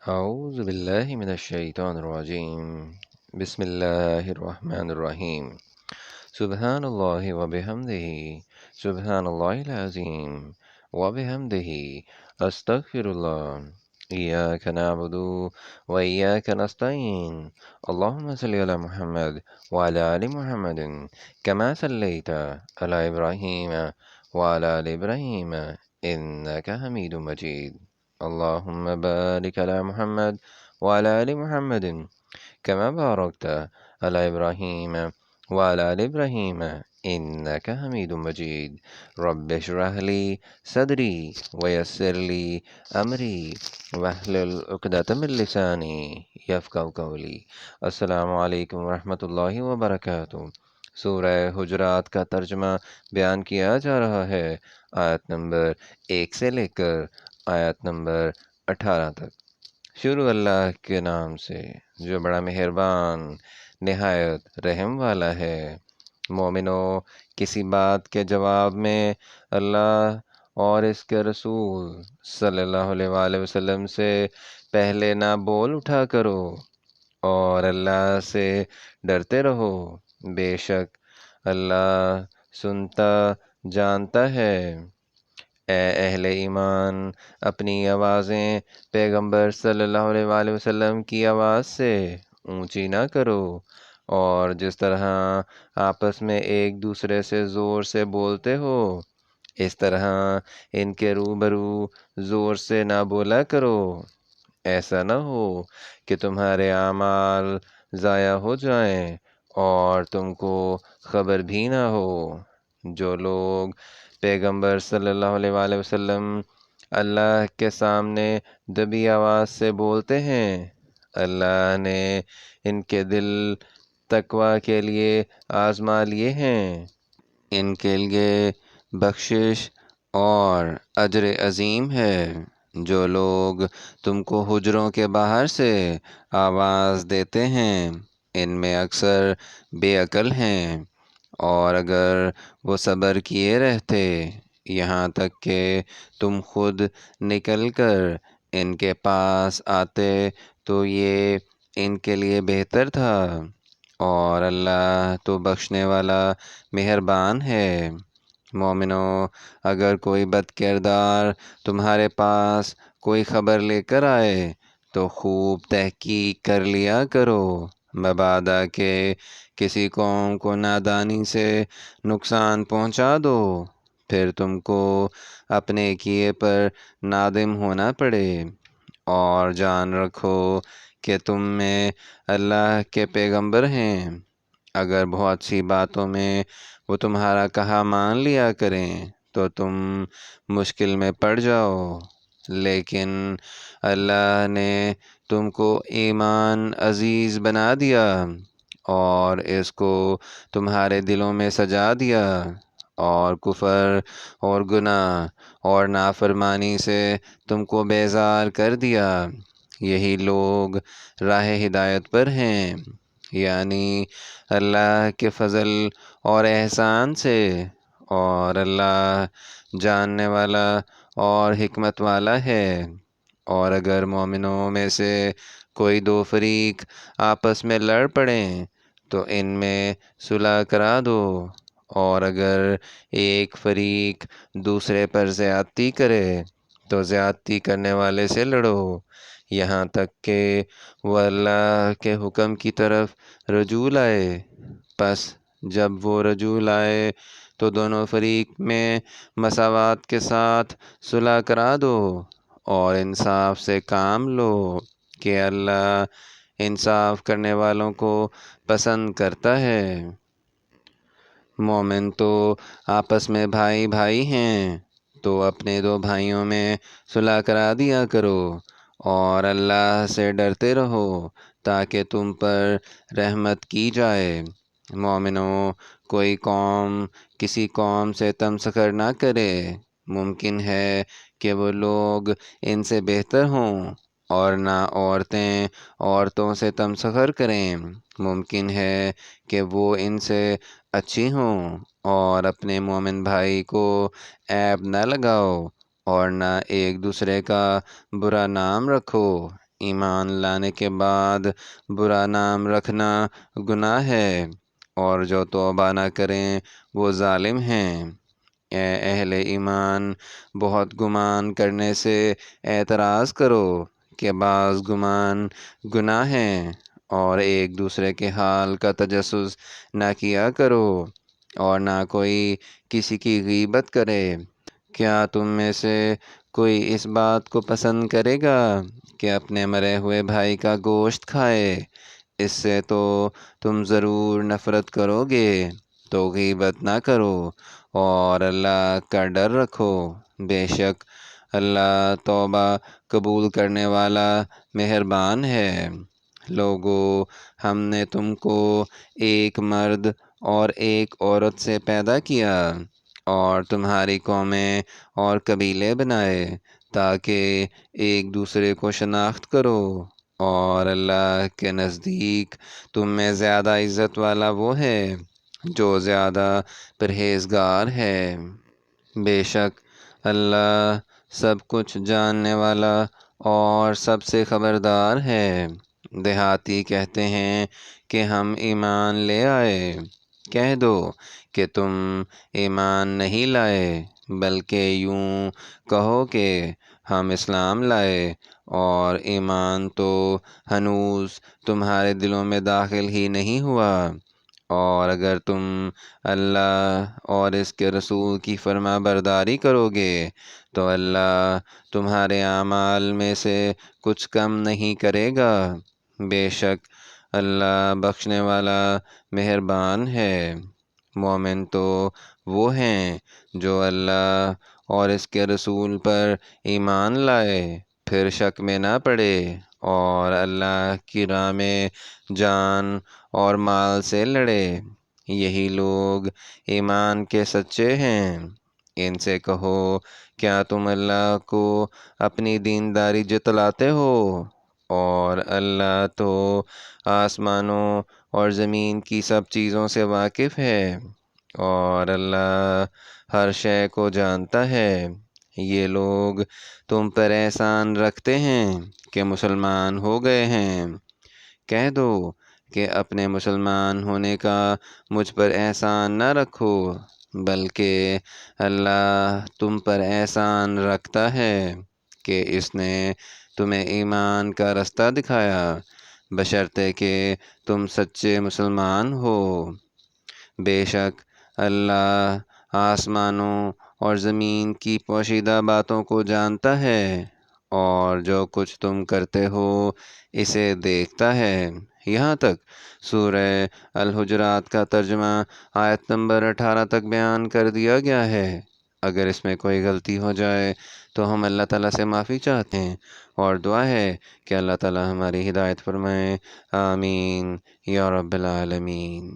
أعوذ بالله من الشيطان الرجيم. بسم الله الرحمن الرحيم. سبحان الله وبحمده. سبحان الله العظيم وبحمده. أستغفر الله. إياك نعبد وإياك نستعين. اللهم صل على محمد وعلى آل محمد كما صليت على إبراهيم وعلى آل إبراهيم إنك حميد مجيد. اللهم بارك على محمد وعلى آل محمد كما باركت على إبراهيم وعلى آل إبراهيم إنك حميد مجيد. رب اشرح لي صدري ويسر لي أمري واحلل عقدة من لساني يفقهوا قولي. السلام علیکم ورحمۃ اللہ وبرکاتہ۔ سورہ حجرات کا ترجمہ بیان کیا جا رہا ہے، آیت نمبر 1 سے لے کر آیت نمبر 18 تک۔ شروع اللہ کے نام سے جو بڑا مہربان نہایت رحم والا ہے۔ مومنو، کسی بات کے جواب میں اللہ اور اس کے رسول صلی اللہ علیہ وآلہ وسلم سے پہلے نہ بول اٹھا کرو اور اللہ سے ڈرتے رہو۔ بے شک اللہ سنتا جانتا ہے۔ اے اہل ایمان، اپنی آوازیں پیغمبر صلی اللہ علیہ وآلہ وسلم کی آواز سے اونچی نہ کرو، اور جس طرح آپس میں ایک دوسرے سے زور سے بولتے ہو اس طرح ان کے روبرو زور سے نہ بولا کرو، ایسا نہ ہو کہ تمہارے اعمال ضائع ہو جائیں اور تم کو خبر بھی نہ ہو۔ جو لوگ پیغمبر صلی اللہ علیہ وآلہ وسلم اللہ کے سامنے دبی آواز سے بولتے ہیں، اللہ نے ان کے دل تقوی کے لیے آزما لیے ہیں۔ ان کے لیے بخشش اور اجر عظیم ہے۔ جو لوگ تم کو حجروں کے باہر سے آواز دیتے ہیں ان میں اکثر بے عقل ہیں، اور اگر وہ صبر کیے رہتے یہاں تک کہ تم خود نکل کر ان کے پاس آتے تو یہ ان کے لیے بہتر تھا، اور اللہ تو بخشنے والا مہربان ہے۔ مومنو، اگر کوئی بد کردار تمہارے پاس کوئی خبر لے کر آئے تو خوب تحقیق کر لیا کرو، مبادا کہ کسی قوم کو نادانی سے نقصان پہنچا دو، پھر تم کو اپنے کیے پر نادم ہونا پڑے۔ اور جان رکھو کہ تم میں اللہ کے پیغمبر ہیں۔ اگر بہت سی باتوں میں وہ تمہارا کہا مان لیا کریں تو تم مشکل میں پڑ جاؤ، لیکن اللہ نے تم کو ایمان عزیز بنا دیا اور اس کو تمہارے دلوں میں سجا دیا، اور کفر اور گناہ اور نافرمانی سے تم کو بیزار کر دیا۔ یہی لوگ راہ ہدایت پر ہیں، یعنی اللہ کے فضل اور احسان سے، اور اللہ جاننے والا اور حکمت والا ہے۔ اور اگر مومنوں میں سے کوئی دو فریق آپس میں لڑ پڑیں تو ان میں صلح کرا دو، اور اگر ایک فریق دوسرے پر زیادتی کرے تو زیادتی کرنے والے سے لڑو، یہاں تک کہ وہ اللہ کے حکم کی طرف رجوع لائے۔ پس جب وہ رجوع لائے تو دونوں فریق میں مساوات کے ساتھ صلح کرا دو اور انصاف سے کام لو کہ اللہ انصاف کرنے والوں کو پسند کرتا ہے۔ مومن تو آپس میں بھائی بھائی ہیں، تو اپنے دو بھائیوں میں صلح کرا دیا کرو، اور اللہ سے ڈرتے رہو تاکہ تم پر رحمت کی جائے۔ مومنو، کوئی قوم کسی قوم سے تمسخر نہ کرے۔ ممکن ہے کہ وہ لوگ ان سے بہتر ہوں، اور نہ عورتیں عورتوں سے تمسخر کریں۔ ممکن ہے کہ وہ ان سے اچھی ہوں، اور اپنے مومن بھائی کو عیب نہ لگاؤ اور نہ ایک دوسرے کا برا نام رکھو۔ ایمان لانے کے بعد برا نام رکھنا گناہ ہے، اور جو توبہ نہ کریں وہ ظالم ہیں۔ اے اہل ایمان، بہت گمان کرنے سے اعتراض کرو کہ بعض گمان گناہ ہیں، اور ایک دوسرے کے حال کا تجسس نہ کیا کرو، اور نہ کوئی کسی کی غیبت کرے۔ کیا تم میں سے کوئی اس بات کو پسند کرے گا کہ اپنے مرے ہوئے بھائی کا گوشت کھائے؟ اس سے تو تم ضرور نفرت کرو گے، تو غیبت نہ کرو اور اللہ کا ڈر رکھو۔ بے شک اللہ توبہ قبول کرنے والا مہربان ہے۔ لوگو، ہم نے تم کو ایک مرد اور ایک عورت سے پیدا کیا، اور تمہاری قومیں اور قبیلے بنائے تاکہ ایک دوسرے کو شناخت کرو، اور اللہ کے نزدیک تم میں زیادہ عزت والا وہ ہے جو زیادہ پرہیزگار ہے۔ بے شک اللہ سب کچھ جاننے والا اور سب سے خبردار ہے۔ دیہاتی کہتے ہیں کہ ہم ایمان لے آئے۔ کہہ دو کہ تم ایمان نہیں لائے، بلکہ یوں کہو کہ ہم اسلام لائے، اور ایمان تو ہنوز تمہارے دلوں میں داخل ہی نہیں ہوا۔ اور اگر تم اللہ اور اس کے رسول کی فرما برداری کرو گے تو اللہ تمہارے اعمال میں سے کچھ کم نہیں کرے گا۔ بے شک اللہ بخشنے والا مہربان ہے۔ مومن تو وہ ہیں جو اللہ اور اس کے رسول پر ایمان لائے، پھر شک میں نہ پڑے، اور اللہ کی راہ میں جان اور مال سے لڑے۔ یہی لوگ ایمان کے سچے ہیں۔ ان سے کہو، کیا تم اللہ کو اپنی دینداری جتلاتے ہو؟ اور اللہ تو آسمانوں اور زمین کی سب چیزوں سے واقف ہے، اور اللہ ہر شے کو جانتا ہے۔ یہ لوگ تم پر احسان رکھتے ہیں کہ مسلمان ہو گئے ہیں۔ کہہ دو کہ اپنے مسلمان ہونے کا مجھ پر احسان نہ رکھو، بلکہ اللہ تم پر احسان رکھتا ہے کہ اس نے تمہیں ایمان کا رستہ دکھایا، بشرطے کہ تم سچے مسلمان ہو۔ بے شک اللہ آسمانوں اور زمین کی پوشیدہ باتوں کو جانتا ہے، اور جو کچھ تم کرتے ہو اسے دیکھتا ہے۔ یہاں تک سورہ الحجرات کا ترجمہ آیت نمبر 18 تک بیان کر دیا گیا ہے۔ اگر اس میں کوئی غلطی ہو جائے تو ہم اللہ تعالیٰ سے معافی چاہتے ہیں، اور دعا ہے کہ اللہ تعالیٰ ہماری ہدایت فرمائے۔ آمین یا رب العالمین۔